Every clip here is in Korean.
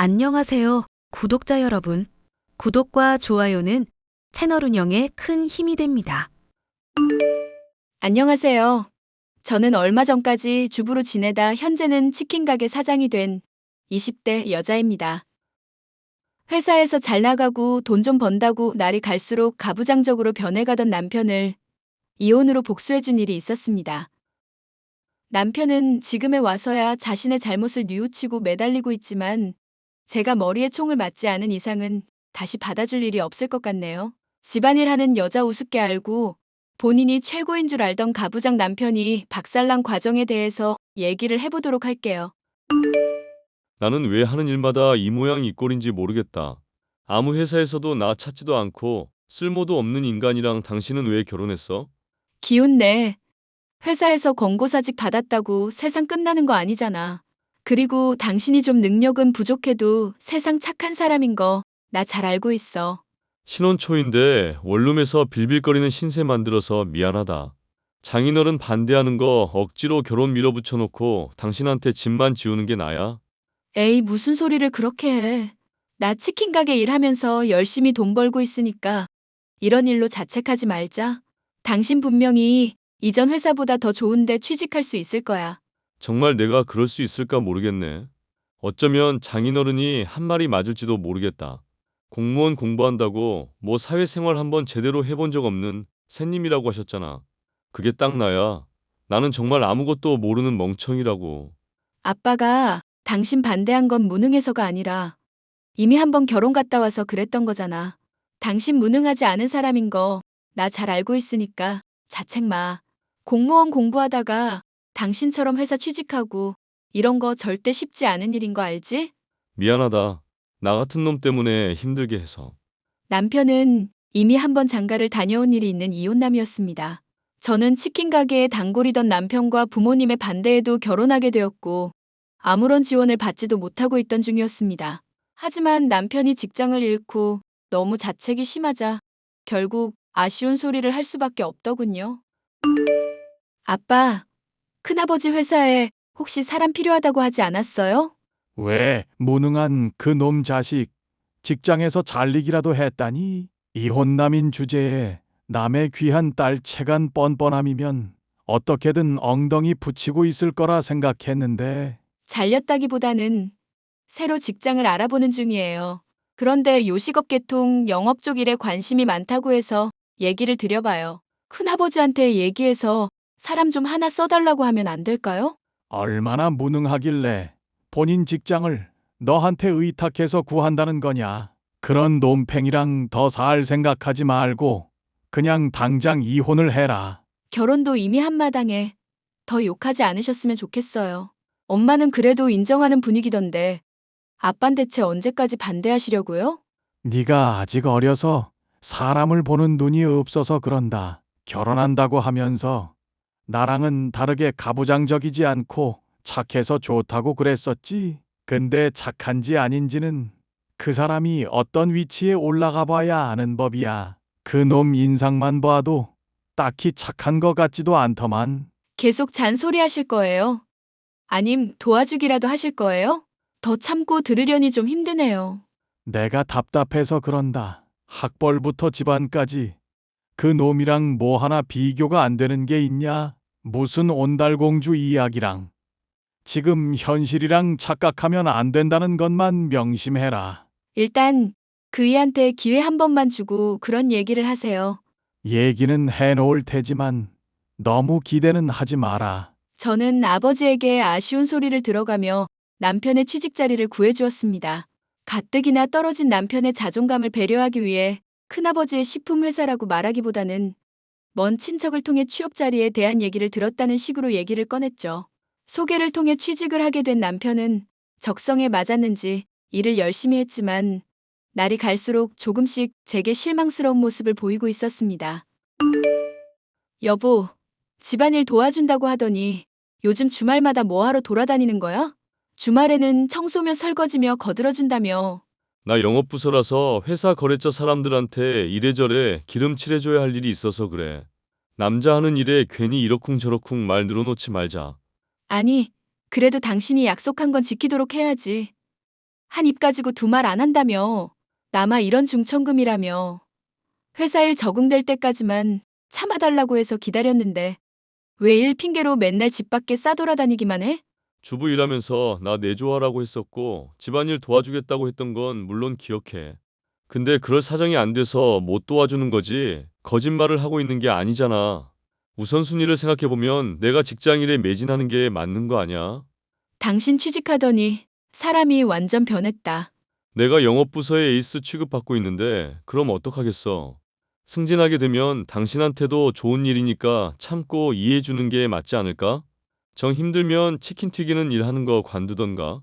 안녕하세요, 구독자 여러분. 구독과 좋아요는 채널 운영에 큰 힘이 됩니다. 안녕하세요. 저는 얼마 전까지 주부로 지내다 현재는 치킨 가게 사장이 된 20대 여자입니다. 회사에서 잘 나가고 돈 좀 번다고 날이 갈수록 가부장적으로 변해가던 남편을 이혼으로 복수해준 일이 있었습니다. 남편은 지금에 와서야 자신의 잘못을 뉘우치고 매달리고 있지만 제가 머리에 총을 맞지 않은 이상은 다시 받아줄 일이 없을 것 같네요. 집안일 하는 여자 우습게 알고 본인이 최고인 줄 알던 가부장 남편이 박살난 과정에 대해서 얘기를 해보도록 할게요. 나는 왜 하는 일마다 이 모양 이 꼴인지 모르겠다. 아무 회사에서도 나 찾지도 않고 쓸모도 없는 인간이랑 당신은 왜 결혼했어? 기운 내. 회사에서 권고사직 받았다고 세상 끝나는 거 아니잖아. 그리고 당신이 좀 능력은 부족해도 세상 착한 사람인 거 나 잘 알고 있어. 신혼 초인데 원룸에서 빌빌거리는 신세 만들어서 미안하다. 장인어른 반대하는 거 억지로 결혼 밀어붙여 놓고 당신한테 집만 지우는 게 나야? 에이, 무슨 소리를 그렇게 해. 나 치킨 가게 일하면서 열심히 돈 벌고 있으니까 이런 일로 자책하지 말자. 당신 분명히 이전 회사보다 더 좋은데 취직할 수 있을 거야. 정말 내가 그럴 수 있을까 모르겠네. 어쩌면 장인어른이 한 말이 맞을지도 모르겠다. 공무원 공부한다고 뭐 사회생활 한번 제대로 해본 적 없는 새님이라고 하셨잖아. 그게 딱 나야. 나는 정말 아무것도 모르는 멍청이라고. 아빠가 당신 반대한 건 무능해서가 아니라 이미 한번 결혼 갔다 와서 그랬던 거잖아. 당신 무능하지 않은 사람인 거 나 잘 알고 있으니까 자책 마. 공무원 공부하다가 당신처럼 회사 취직하고 이런 거 절대 쉽지 않은 일인 거 알지? 미안하다. 나 같은 놈 때문에 힘들게 해서. 남편은 이미 한번 장가를 다녀온 일이 있는 이혼남이었습니다. 저는 치킨 가게에 단골이던 남편과 부모님의 반대에도 결혼하게 되었고 아무런 지원을 받지도 못하고 있던 중이었습니다. 하지만 남편이 직장을 잃고 너무 자책이 심하자 결국 아쉬운 소리를 할 수밖에 없더군요. 아빠, 큰아버지 회사에 혹시 사람 필요하다고 하지 않았어요? 왜 무능한 그 놈 자식 직장에서 잘리기라도 했다니? 이혼남인 주제에 남의 귀한 딸 채간 뻔뻔함이면 어떻게든 엉덩이 붙이고 있을 거라 생각했는데 잘렸다기보다는 새로 직장을 알아보는 중이에요. 그런데 요식업 계통 영업 쪽 일에 관심이 많다고 해서 얘기를 드려봐요. 큰아버지한테 얘기해서 사람 좀 하나 써달라고 하면 안 될까요? 얼마나 무능하길래 본인 직장을 너한테 의탁해서 구한다는 거냐? 그런 놈팽이랑 더 살 생각하지 말고 그냥 당장 이혼을 해라. 결혼도 이미 한마당에 더 욕하지 않으셨으면 좋겠어요. 엄마는 그래도 인정하는 분위기던데 아빤 대체 언제까지 반대하시려고요? 네가 아직 어려서 사람을 보는 눈이 없어서 그런다. 결혼한다고 하면서 나랑은 다르게 가부장적이지 않고 착해서 좋다고 그랬었지. 근데 착한지 아닌지는 그 사람이 어떤 위치에 올라가 봐야 아는 법이야. 그 놈 인상만 봐도 딱히 착한 것 같지도 않더만. 계속 잔소리하실 거예요? 아님 도와주기라도 하실 거예요? 더 참고 들으려니 좀 힘드네요. 내가 답답해서 그런다. 학벌부터 집안까지 그 놈이랑 뭐 하나 비교가 안 되는 게 있냐? 무슨 온달공주 이야기랑. 지금 현실이랑 착각하면 안 된다는 것만 명심해라. 일단 그이한테 기회 한 번만 주고 그런 얘기를 하세요. 얘기는 해놓을 테지만 너무 기대는 하지 마라. 저는 아버지에게 아쉬운 소리를 들어가며 남편의 취직 자리를 구해주었습니다. 가뜩이나 떨어진 남편의 자존감을 배려하기 위해 큰아버지의 식품회사라고 말하기보다는 먼 친척을 통해 취업 자리에 대한 얘기를 들었다는 식으로 얘기를 꺼냈죠. 소개를 통해 취직을 하게 된 남편은 적성에 맞았는지 일을 열심히 했지만 날이 갈수록 조금씩 제게 실망스러운 모습을 보이고 있었습니다. 여보, 집안일 도와준다고 하더니 요즘 주말마다 뭐하러 돌아다니는 거야? 주말에는 청소며 설거지며 거들어준다며. 나 영업부서라서 회사 거래처 사람들한테 이래저래 기름칠해줘야 할 일이 있어서 그래. 남자 하는 일에 괜히 이러쿵저러쿵 말 늘어놓지 말자. 아니, 그래도 당신이 약속한 건 지키도록 해야지. 한 입 가지고 두 말 안 한다며. 나마 이런 중천금이라며. 회사 일 적응될 때까지만 참아달라고 해서 기다렸는데 왜 일 핑계로 맨날 집 밖에 싸돌아다니기만 해? 주부 일하면서 나 내조하라고 했었고 집안일 도와주겠다고 했던 건 물론 기억해. 근데 그럴 사정이 안 돼서 못 도와주는 거지 거짓말을 하고 있는 게 아니잖아. 우선순위를 생각해보면 내가 직장일에 매진하는 게 맞는 거 아니야? 당신 취직하더니 사람이 완전 변했다. 내가 영업부서의 에이스 취급받고 있는데 그럼 어떡하겠어. 승진하게 되면 당신한테도 좋은 일이니까 참고 이해해주는 게 맞지 않을까? 정 힘들면 치킨 튀기는 일 하는 거 관두던가.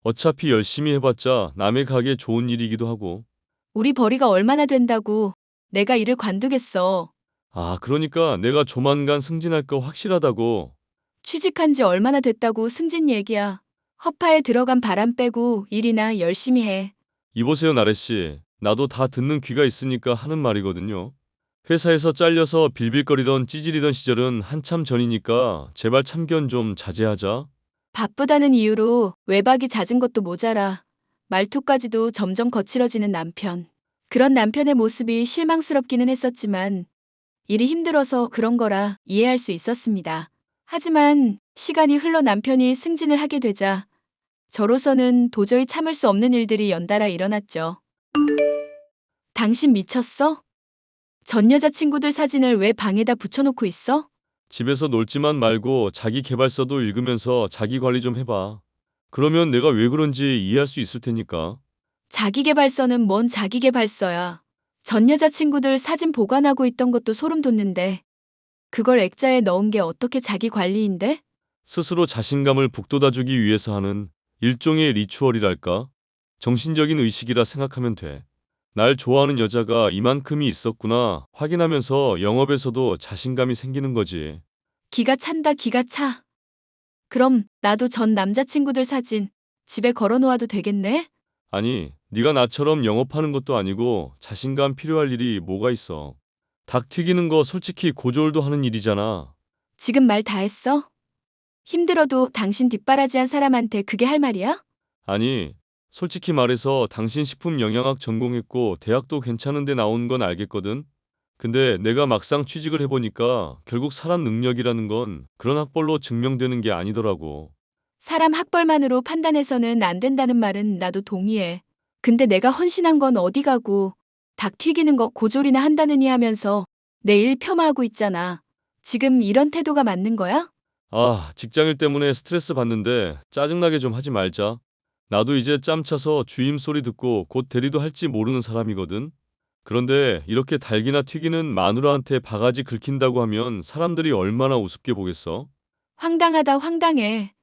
어차피 열심히 해봤자 남의 가게 좋은 일이기도 하고. 우리 벌이가 얼마나 된다고 내가 일을 관두겠어. 아, 그러니까 내가 조만간 승진할 거 확실하다고. 취직한 지 얼마나 됐다고 승진 얘기야. 허파에 들어간 바람 빼고 일이나 열심히 해. 이보세요, 나래씨. 나도 다 듣는 귀가 있으니까 하는 말이거든요. 회사에서 잘려서 빌빌거리던 찌질이던 시절은 한참 전이니까 제발 참견 좀 자제하자. 바쁘다는 이유로 외박이 잦은 것도 모자라 말투까지도 점점 거칠어지는 남편. 그런 남편의 모습이 실망스럽기는 했었지만 일이 힘들어서 그런 거라 이해할 수 있었습니다. 하지만 시간이 흘러 남편이 승진을 하게 되자 저로서는 도저히 참을 수 없는 일들이 연달아 일어났죠. 당신 미쳤어? 전 여자친구들 사진을 왜 방에다 붙여놓고 있어? 집에서 놀지만 말고 자기 계발서도 읽으면서 자기 관리 좀 해봐. 그러면 내가 왜 그런지 이해할 수 있을 테니까. 자기계발서는 뭔 자기계발서야. 전 여자친구들 사진 보관하고 있던 것도 소름 돋는데 그걸 액자에 넣은 게 어떻게 자기 관리인데? 스스로 자신감을 북돋아주기 위해서 하는 일종의 리추얼이랄까? 정신적인 의식이라 생각하면 돼. 날 좋아하는 여자가 이만큼이 있었구나 확인하면서 영업에서도 자신감이 생기는 거지. 기가 찬다 기가 차. 그럼 나도 전 남자친구들 사진 집에 걸어놓아도 되겠네? 아니, 네가 나처럼 영업하는 것도 아니고 자신감 필요할 일이 뭐가 있어. 닭 튀기는 거 솔직히 고졸도 하는 일이잖아. 지금 말 다 했어? 힘들어도 당신 뒷바라지한 사람한테 그게 할 말이야? 아니, 솔직히 말해서 당신 식품 영양학 전공했고 대학도 괜찮은데 나온 건 알겠거든? 근데 내가 막상 취직을 해보니까 결국 사람 능력이라는 건 그런 학벌로 증명되는 게 아니더라고. 사람 학벌만으로 판단해서는 안 된다는 말은 나도 동의해. 근데 내가 헌신한 건 어디 가고 닭 튀기는 거 고졸이나 한다느니 하면서 내 일 폄하하고 있잖아. 지금 이런 태도가 맞는 거야? 아, 직장일 때문에 스트레스 받는데 짜증나게 좀 하지 말자. 나도 이제 짬 차서 주임 소리 듣고 곧 대리도 할지 모르는 사람이거든. 그런데 이렇게 닭이나 튀기는 마누라한테 바가지 긁힌다고 하면 사람들이 얼마나 우습게 보겠어? 황당하다 황당해.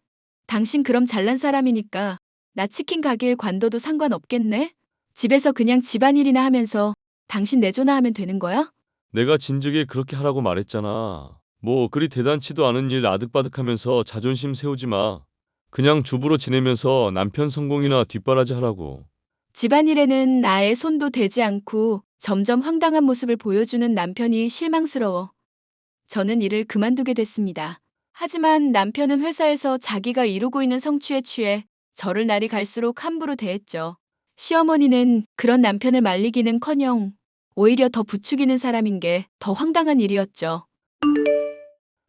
당신 그럼 잘난 사람이니까 나 치킨 가게일 관둬도 상관없겠네? 집에서 그냥 집안일이나 하면서 당신 내조나 하면 되는 거야? 내가 진즉에 그렇게 하라고 말했잖아. 뭐 그리 대단치도 않은 일 아득바득하면서 자존심 세우지 마. 그냥 주부로 지내면서 남편 성공이나 뒷바라지 하라고. 집안일에는 아예 손도 대지 않고 점점 황당한 모습을 보여주는 남편이 실망스러워 저는 일을 그만두게 됐습니다. 하지만 남편은 회사에서 자기가 이루고 있는 성취에 취해 저를 날이 갈수록 함부로 대했죠. 시어머니는 그런 남편을 말리기는커녕 오히려 더 부추기는 사람인 게 더 황당한 일이었죠.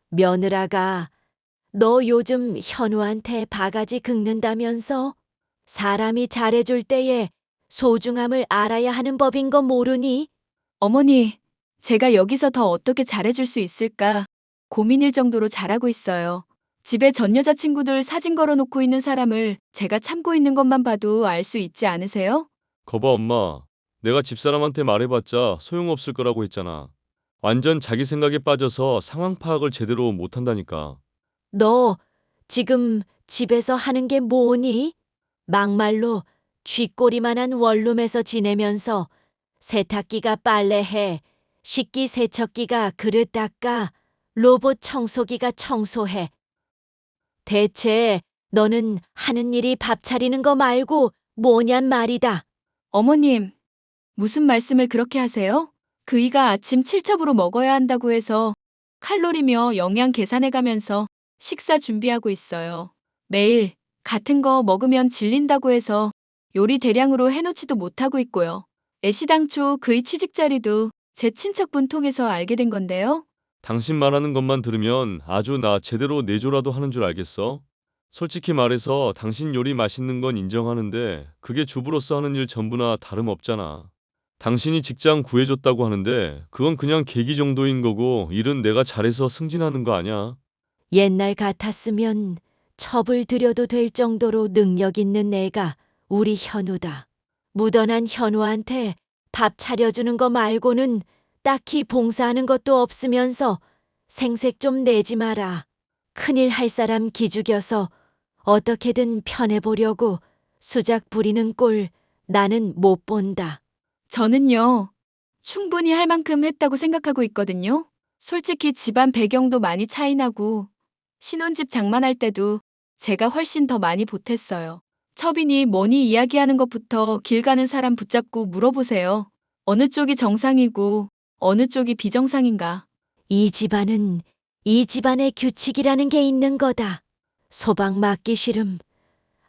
며느라가 너 요즘 현우한테 바가지 긁는다면서? 사람이 잘해줄 때에 소중함을 알아야 하는 법인 거 모르니? 어머니, 제가 여기서 더 어떻게 잘해줄 수 있을까 고민일 정도로 잘하고 있어요. 집에 전 여자친구들 사진 걸어놓고 있는 사람을 제가 참고 있는 것만 봐도 알 수 있지 않으세요? 거봐 엄마. 내가 집사람한테 말해봤자 소용없을 거라고 했잖아. 완전 자기 생각에 빠져서 상황 파악을 제대로 못한다니까. 너 지금 집에서 하는 게 뭐니? 막말로 쥐꼬리만한 원룸에서 지내면서 세탁기가 빨래해, 식기세척기가 그릇 닦아, 로봇 청소기가 청소해. 대체 너는 하는 일이 밥 차리는 거 말고 뭐냔 말이다. 어머님, 무슨 말씀을 그렇게 하세요? 그이가 아침 7첩으로 먹어야 한다고 해서 칼로리며 영양 계산해가면서 식사 준비하고 있어요. 매일 같은 거 먹으면 질린다고 해서 요리 대량으로 해놓지도 못하고 있고요. 애시당초 그의 취직 자리도 제 친척분 통해서 알게 된 건데요. 당신 말하는 것만 들으면 아주 나 제대로 내조라도 하는 줄 알겠어? 솔직히 말해서 당신 요리 맛있는 건 인정하는데 그게 주부로서 하는 일 전부나 다름없잖아. 당신이 직장 구해줬다고 하는데 그건 그냥 계기 정도인 거고 일은 내가 잘해서 승진하는 거 아니야. 옛날 같았으면 첩을 들여도 될 정도로 능력 있는 애가 우리 현우다. 묻어난 현우한테 밥 차려주는 거 말고는 딱히 봉사하는 것도 없으면서 생색 좀 내지 마라. 큰일 할 사람 기죽여서 어떻게든 편해보려고 수작 부리는 꼴 나는 못 본다. 저는요, 충분히 할 만큼 했다고 생각하고 있거든요. 솔직히 집안 배경도 많이 차이나고, 신혼집 장만할 때도 제가 훨씬 더 많이 보탰어요. 첩이니 뭐니 이야기하는 것부터 길 가는 사람 붙잡고 물어보세요. 어느 쪽이 정상이고, 어느 쪽이 비정상인가. 이 집안은 이 집안의 규칙이라는 게 있는 거다. 소방 맡기 싫음.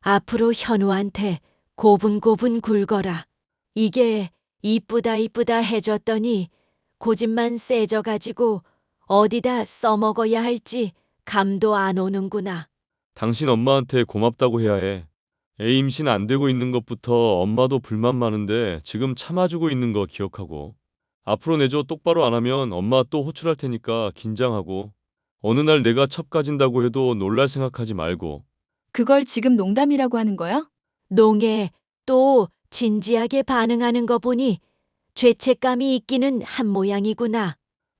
앞으로 현우한테 고분고분 굴거라. 이게 이쁘다 이쁘다 해줬더니 고집만 세져가지고 어디다 써먹어야 할지 감도 안 오는구나. 당신 엄마한테 고맙다고 해야 해. 애 임신 안 되고 있는 것부터 엄마도 불만 많은데 지금 참아주고 있는 거 기억하고. 앞으로 내조 똑바로 안 하면 엄마 또 호출할 테니까 긴장하고. 어느 날 내가 첩 가진다고 해도 놀랄 생각하지 말고. 그걸 지금 농담이라고 하는 거야? 농에 또 진지하게 반응하는 거 보니 죄책감이 있기는 한 모양이구나.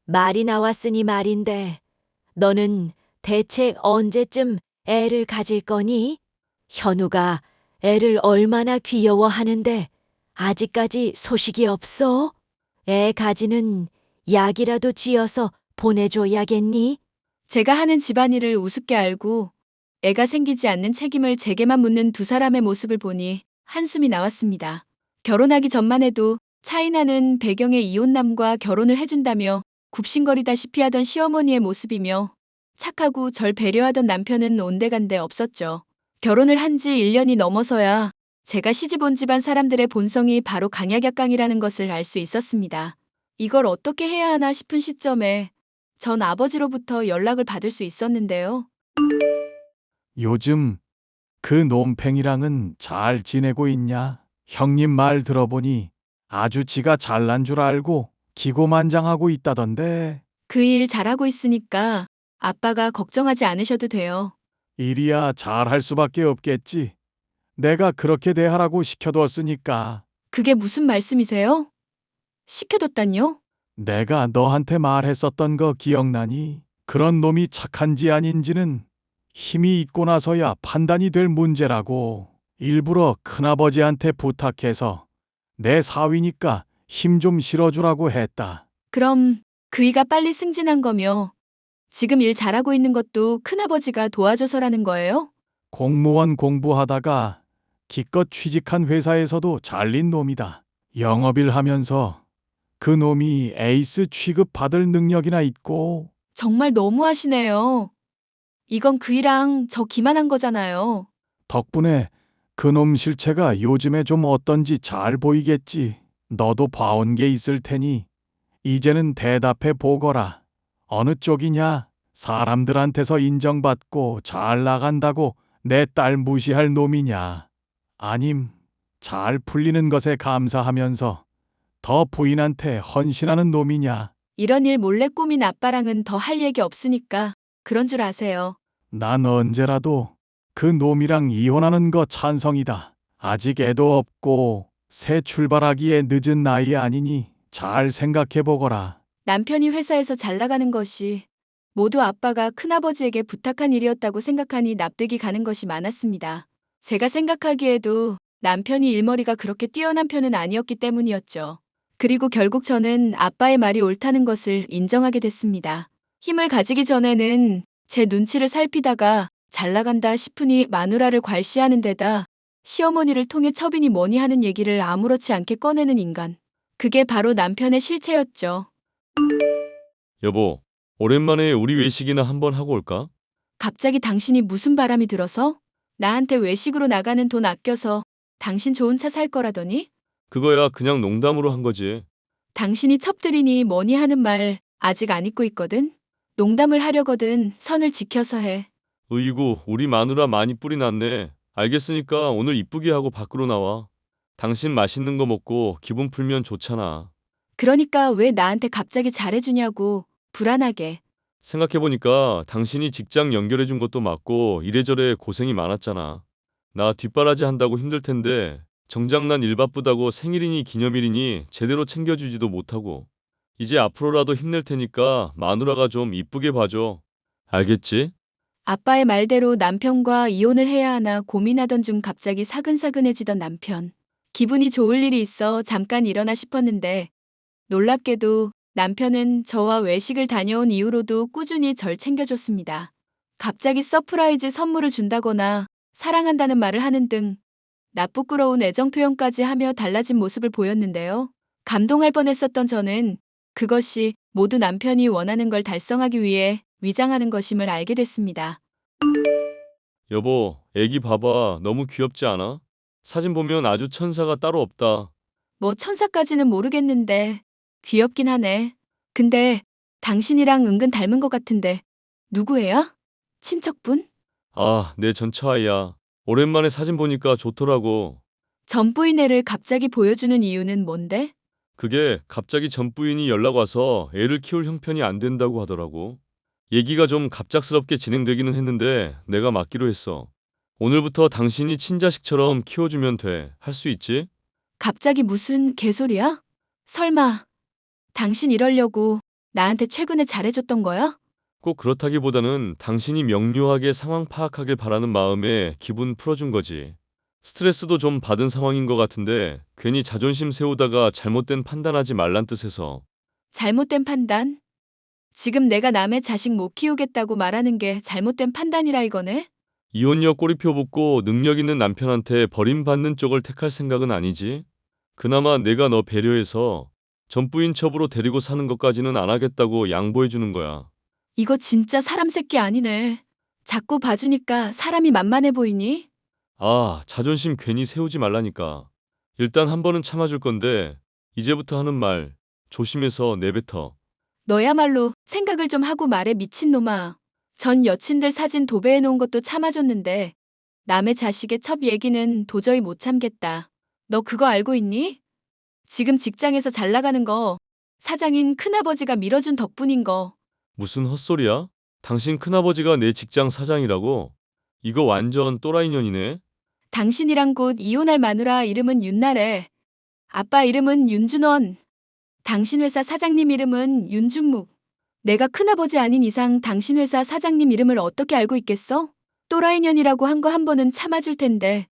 말이 나왔으니 말인데 너는 대체 언제쯤 애를 가질 거니? 현우가 애를 얼마나 귀여워하는데 아직까지 소식이 없어? 애 가지는 약이라도 지어서 보내줘야겠니? 제가 하는 집안일을 우습게 알고 애가 생기지 않는 책임을 제게만 묻는 두 사람의 모습을 보니 한숨이 나왔습니다. 결혼하기 전만 해도 차이나는 배경의 이혼남과 결혼을 해준다며 굽신거리다시피 하던 시어머니의 모습이며 착하고 절 배려하던 남편은 온데간데 없었죠. 결혼을 한 지 1년이 넘어서야 제가 시집 온 집안 사람들의 본성이 바로 강약약강이라는 것을 알 수 있었습니다. 이걸 어떻게 해야 하나 싶은 시점에 전 아버지로부터 연락을 받을 수 있었는데요. 요즘 그 놈팽이랑은 잘 지내고 있냐? 형님 말 들어보니 아주 지가 잘난 줄 알고 기고만장하고 있다던데. 그 일 잘하고 있으니까 아빠가 걱정하지 않으셔도 돼요. 일이야 잘할 수밖에 없겠지. 내가 그렇게 대하라고 시켜뒀으니까. 그게 무슨 말씀이세요? 시켜뒀단요? 내가 너한테 말했었던 거 기억나니? 그런 놈이 착한지 아닌지는 힘이 있고 나서야 판단이 될 문제라고. 일부러 큰아버지한테 부탁해서 내 사위니까 힘 좀 실어주라고 했다. 그럼 그이가 빨리 승진한 거며 지금 일 잘하고 있는 것도 큰아버지가 도와줘서라는 거예요? 공무원 공부하다가 기껏 취직한 회사에서도 잘린 놈이다. 영업일 하면서 그 놈이 에이스 취급 받을 능력이나 있고. 정말 너무하시네요. 이건 그이랑 저 기만한 거잖아요. 덕분에 그놈 실체가 요즘에 좀 어떤지 잘 보이겠지. 너도 봐온 게 있을 테니 이제는 대답해 보거라. 어느 쪽이냐? 사람들한테서 인정받고 잘 나간다고 내 딸 무시할 놈이냐? 아님 잘 풀리는 것에 감사하면서 더 부인한테 헌신하는 놈이냐? 이런 일 몰래 꾸민 아빠랑은 더 할 얘기 없으니까 그런 줄 아세요. 난 언제라도 그 놈이랑 이혼하는 거 찬성이다. 아직 애도 없고 새 출발하기에 늦은 나이 아니니 잘 생각해 보거라. 남편이 회사에서 잘 나가는 것이 모두 아빠가 큰아버지에게 부탁한 일이었다고 생각하니 납득이 가는 것이 많았습니다. 제가 생각하기에도 남편이 일머리가 그렇게 뛰어난 편은 아니었기 때문이었죠. 그리고 결국 저는 아빠의 말이 옳다는 것을 인정하게 됐습니다. 힘을 가지기 전에는 제 눈치를 살피다가 잘 나간다 싶으니 마누라를 괄시하는 데다 시어머니를 통해 첩이니 뭐니 하는 얘기를 아무렇지 않게 꺼내는 인간. 그게 바로 남편의 실체였죠. 여보, 오랜만에 우리 외식이나 한번 하고 올까? 갑자기 당신이 무슨 바람이 들어서? 나한테 외식으로 나가는 돈 아껴서 당신 좋은 차 살 거라더니? 그거야 그냥 농담으로 한 거지. 당신이 첩들이니 뭐니 하는 말 아직 안 잊고 있거든? 농담을 하려거든 선을 지켜서 해. 으이구, 우리 마누라 많이 뿔이 났네. 알겠으니까 오늘 이쁘게 하고 밖으로 나와. 당신 맛있는 거 먹고 기분 풀면 좋잖아. 그러니까 왜 나한테 갑자기 잘해주냐고 불안하게. 생각해보니까 당신이 직장 연결해준 것도 맞고 이래저래 고생이 많았잖아. 나 뒷바라지 한다고 힘들 텐데 정작 난 일 바쁘다고 생일이니 기념일이니 제대로 챙겨주지도 못하고. 이제 앞으로라도 힘낼 테니까 마누라가 좀 이쁘게 봐줘. 알겠지? 아빠의 말대로 남편과 이혼을 해야 하나 고민하던 중 갑자기 사근사근해지던 남편. 기분이 좋을 일이 있어 잠깐 일어나 싶었는데 놀랍게도 남편은 저와 외식을 다녀온 이후로도 꾸준히 절 챙겨줬습니다. 갑자기 서프라이즈 선물을 준다거나 사랑한다는 말을 하는 등 나부끄러운 애정 표현까지 하며 달라진 모습을 보였는데요. 감동할 뻔했었던 저는 그것이 모두 남편이 원하는 걸 달성하기 위해 위장하는 것임을 알게 됐습니다. 여보, 애기 봐봐. 너무 귀엽지 않아? 사진 보면 아주 천사가 따로 없다. 뭐 천사까지는 모르겠는데 귀엽긴 하네. 근데 당신이랑 은근 닮은 것 같은데 누구예요? 친척분? 아, 내 전처아이야. 오랜만에 사진 보니까 좋더라고. 전부인 애를 갑자기 보여주는 이유는 뭔데? 그게 갑자기 전 부인이 연락 와서 애를 키울 형편이 안 된다고 하더라고. 얘기가 좀 갑작스럽게 진행되기는 했는데 내가 맡기로 했어. 오늘부터 당신이 친자식처럼 키워주면 돼. 할 수 있지? 갑자기 무슨 개소리야? 설마 당신 이러려고 나한테 최근에 잘해줬던 거야? 꼭 그렇다기보다는 당신이 명료하게 상황 파악하길 바라는 마음에 기분 풀어준 거지. 스트레스도 좀 받은 상황인 것 같은데 괜히 자존심 세우다가 잘못된 판단하지 말란 뜻에서. 잘못된 판단? 지금 내가 남의 자식 못 키우겠다고 말하는 게 잘못된 판단이라 이거네? 이혼녀 꼬리표 붙고 능력 있는 남편한테 버림받는 쪽을 택할 생각은 아니지? 그나마 내가 너 배려해서 전부인 첩으로 데리고 사는 것까지는 안 하겠다고 양보해 주는 거야. 이거 진짜 사람 새끼 아니네. 자꾸 봐주니까 사람이 만만해 보이니? 아, 자존심 괜히 세우지 말라니까. 일단 한 번은 참아줄 건데 이제부터 하는 말 조심해서 내뱉어. 너야말로 생각을 좀 하고 말해 미친놈아. 전 여친들 사진 도배해 놓은 것도 참아줬는데 남의 자식의 첩 얘기는 도저히 못 참겠다. 너 그거 알고 있니? 지금 직장에서 잘 나가는 거 사장인 큰아버지가 밀어준 덕분인 거. 무슨 헛소리야? 당신 큰아버지가 내 직장 사장이라고? 이거 완전 또라이년이네. 당신이랑 곧 이혼할 마누라 이름은 윤나래. 아빠 이름은 윤준원. 당신 회사 사장님 이름은 윤준묵. 내가 큰아버지 아닌 이상 당신 회사 사장님 이름을 어떻게 알고 있겠어? 또라이년이라고 한 거 한 번은 참아줄 텐데.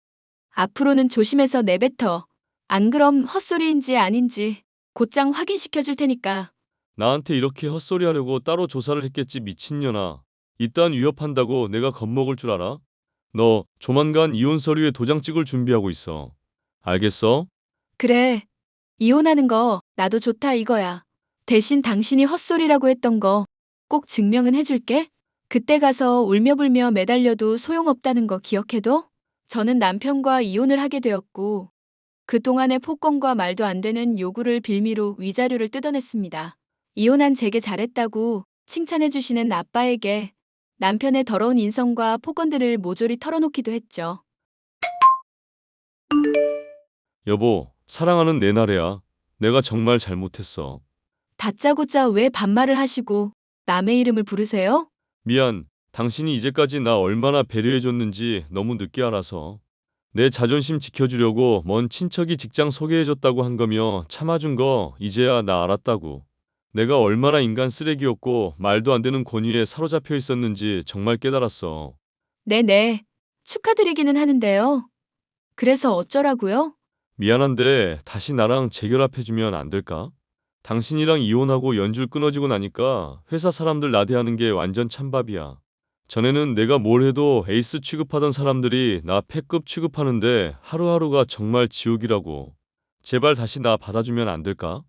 앞으로는 조심해서 내뱉어. 안 그럼 헛소리인지 아닌지 곧장 확인시켜 줄 테니까. 나한테 이렇게 헛소리 하려고 따로 조사를 했겠지 미친년아. 이딴 위협한다고 내가 겁먹을 줄 알아? 너 조만간 이혼 서류에 도장 찍을 준비하고 있어. 알겠어? 그래. 이혼하는 거 나도 좋다 이거야. 대신 당신이 헛소리라고 했던 거 꼭 증명은 해줄게. 그때 가서 울며불며 매달려도 소용없다는 거 기억해둬? 저는 남편과 이혼을 하게 되었고 그동안의 폭언과 말도 안 되는 요구를 빌미로 위자료를 뜯어냈습니다. 이혼한 제게 잘했다고 칭찬해주시는 아빠에게 남편의 더러운 인성과 폭언들을 모조리 털어놓기도 했죠. 여보, 사랑하는 내 나래야. 내가 정말 잘못했어. 다짜고짜 왜 반말을 하시고 남의 이름을 부르세요? 미안. 당신이 이제까지 나 얼마나 배려해줬는지 너무 늦게 알아서. 내 자존심 지켜주려고 먼 친척이 직장 소개해줬다고 한 거며 참아준 거 이제야 나 알았다고. 내가 얼마나 인간 쓰레기였고 말도 안 되는 권위에 사로잡혀 있었는지 정말 깨달았어. 네네. 축하드리기는 하는데요. 그래서 어쩌라고요? 미안한데 다시 나랑 재결합해주면 안 될까? 당신이랑 이혼하고 연줄 끊어지고 나니까 회사 사람들 나대하는 게 완전 찬밥이야. 전에는 내가 뭘 해도 에이스 취급하던 사람들이 나 패급 취급하는데 하루하루가 정말 지옥이라고. 제발 다시 나 받아주면 안 될까?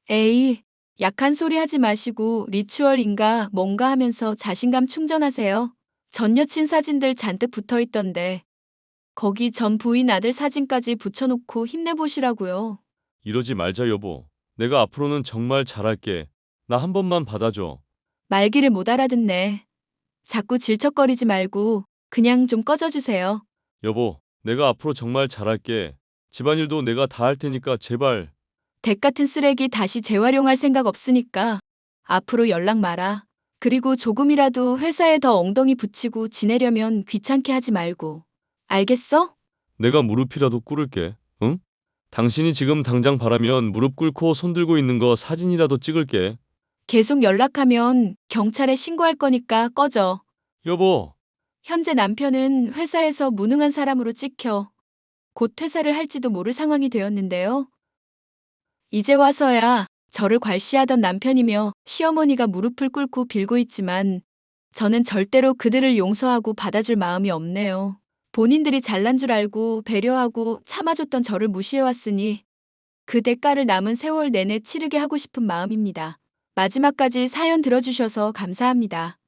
에이, 약한 소리 하지 마시고 리추얼인가 뭔가 하면서 자신감 충전하세요. 전 여친 사진들 잔뜩 붙어 있던데 거기 전 부인 아들 사진까지 붙여놓고 힘내보시라고요. 이러지 말자, 여보. 내가 앞으로는 정말 잘할게. 나 한 번만 받아줘. 말귀를 못 알아듣네. 자꾸 질척거리지 말고 그냥 좀 꺼져주세요. 여보, 내가 앞으로 정말 잘할게. 집안일도 내가 다 할 테니까 제발. 댁 같은 쓰레기 다시 재활용할 생각 없으니까 앞으로 연락 마라. 그리고 조금이라도 회사에 더 엉덩이 붙이고 지내려면 귀찮게 하지 말고. 알겠어? 내가 무릎이라도 꿇을게. 응? 당신이 지금 당장 바라면 무릎 꿇고 손 들고 있는 거 사진이라도 찍을게. 계속 연락하면 경찰에 신고할 거니까 꺼져. 여보, 현재 남편은 회사에서 무능한 사람으로 찍혀 곧 퇴사를 할지도 모를 상황이 되었는데요. 이제 와서야 저를 괄시하던 남편이며 시어머니가 무릎을 꿇고 빌고 있지만 저는 절대로 그들을 용서하고 받아줄 마음이 없네요. 본인들이 잘난 줄 알고 배려하고 참아줬던 저를 무시해왔으니 그 대가를 남은 세월 내내 치르게 하고 싶은 마음입니다. 마지막까지 사연 들어주셔서 감사합니다.